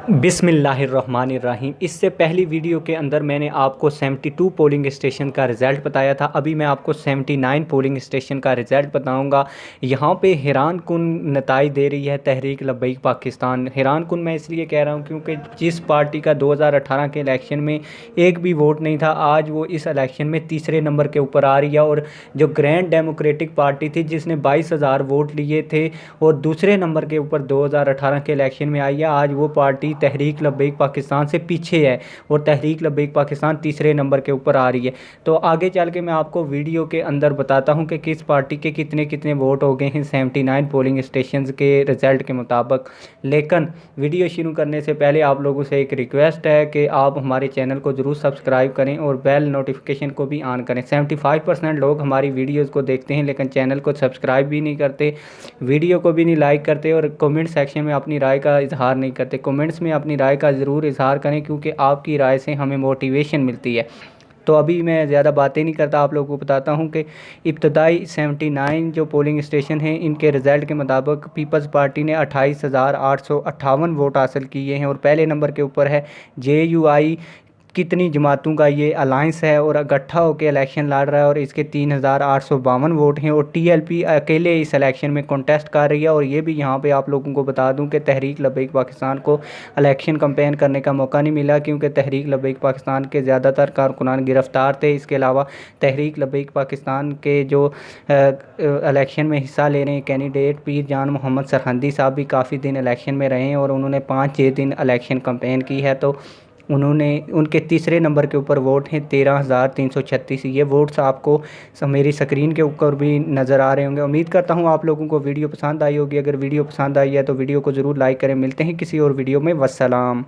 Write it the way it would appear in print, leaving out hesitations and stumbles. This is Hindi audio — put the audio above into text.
बिस्मिल्लाहिर्रहमानिर्रहीम। इससे पहली वीडियो के अंदर मैंने आपको 72 पोलिंग स्टेशन का रिज़ल्ट बताया था। अभी मैं आपको 79 पोलिंग स्टेशन का रिज़ल्ट बताऊंगा। यहाँ पे हैरान कुन नताइज दे रही है तहरीक लब्बैक पाकिस्तान। हैरान कुन मैं इसलिए कह रहा हूँ क्योंकि जिस पार्टी का 2018 के इलेक्शन में एक भी वोट नहीं था, आज वो इस इलेक्शन में तीसरे नंबर के ऊपर आ रही है। और जो ग्रैंड डेमोक्रेटिक पार्टी थी जिसने 22,000 वोट लिए थे और दूसरे नंबर के ऊपर 2018 के इलेक्शन में आई है, आज वो पार्टी तहरीक लब्बैक पाकिस्तान से पीछे है और तहरीक लब्बैक पाकिस्तान तीसरे नंबर के ऊपर आ रही है। तो आगे चल के मैं आपको वीडियो के अंदर बताता हूं कि किस पार्टी के कितने कितने वोट हो गए हैं 79 पोलिंग स्टेशन के रिज़ल्ट के मुताबिक। लेकिन वीडियो शुरू करने से पहले आप लोगों से एक रिक्वेस्ट है कि आप हमारे चैनल को ज़रूर सब्सक्राइब करें और बेल नोटिफिकेशन को भी ऑन करें। 75% लोग हमारी वीडियोज़ को देखते हैं लेकिन चैनल को सब्सक्राइब भी नहीं करते, वीडियो को भी नहीं लाइक करते और कमेंट सेक्शन में अपनी राय का इजहार नहीं करते। कमेंट्स में अपनी राय का ज़रूर इजहार करें क्योंकि आपकी राय से हमें मोटिवेशन मिलती है। तो अभी मैं ज़्यादा बातें नहीं करता, आप लोगों को बताता हूं कि इब्तदाई 79 जो पोलिंग स्टेशन हैं इनके रिज़ल्ट के मुताबिक पीपल्स पार्टी ने 28,858 वोट हासिल किए हैं और पहले नंबर के ऊपर है JUI। कितनी जमातों का ये अलाइंस है और इकट्ठा होकर इलेक्शन लड़ रहा है और इसके 3,852 वोट हैं। और TLP अकेले इस इलेक्शन में कॉन्टेस्ट कर रही है। और ये भी यहाँ पे आप लोगों को बता दूं कि तहरीक लब्बैक पाकिस्तान को इलेक्शन कैंपेन करने का मौका नहीं मिला क्योंकि तहरीक लब्बैक पाकिस्तान के ज़्यादातर कारकुनान गिरफ़्तार थे। इसके अलावा तहरीक लब्बैक पाकिस्तान के जो इलेक्शन में हिस्सा ले रहे हैं कैंडिडेट पीर जान मोहम्मद सरहंदी साहब भी काफ़ी दिन इलेक्शन में रहे हैं और उन्होंने 5-6 दिन इलेक्शन कैंपेन की है। तो उन्होंने उनके तीसरे नंबर के ऊपर वोट हैं 13,336। ये वोट्स आपको मेरी स्क्रीन के ऊपर भी नज़र आ रहे होंगे। उम्मीद करता हूँ आप लोगों को वीडियो पसंद आई होगी। अगर वीडियो पसंद आई है तो वीडियो को ज़रूर लाइक करें। मिलते हैं किसी और वीडियो में। वस्सलाम।